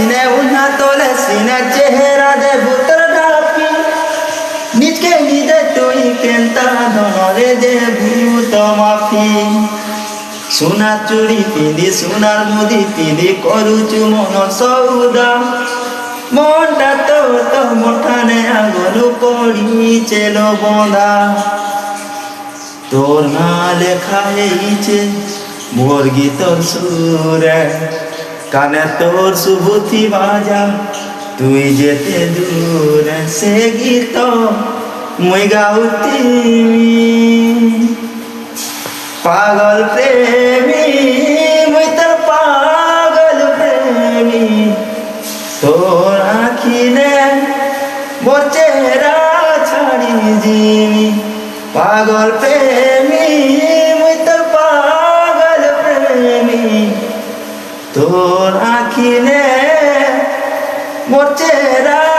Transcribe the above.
সিনে উন্না তোলে সিনে চেহারা দে ভূতর ডাকি নিজকে নিজে তুই কেনতা ধনরে দে ভূত মাফি সোনা চুড়ি পিঁধি সোনার মুদি পিঁধি করুচু মন সৌদা মনটা তো মোঠানে আগলু পড়িছে লো বঁধা তোর না লেখা হয়েছে মোর গীতর সুরে কানে তোর সুবুতি বাজা তুই যেতে দূরে সে গীত মুই গাউতি পাগল প্রেমী মুই তোর পাগল প্রেমী তোর আখিনে মোর চেহারা ছাড়ি জিমি পাগল প্রেমী মুই তোর পাগল প্রেমী তোর আখিনে মোর চেহারা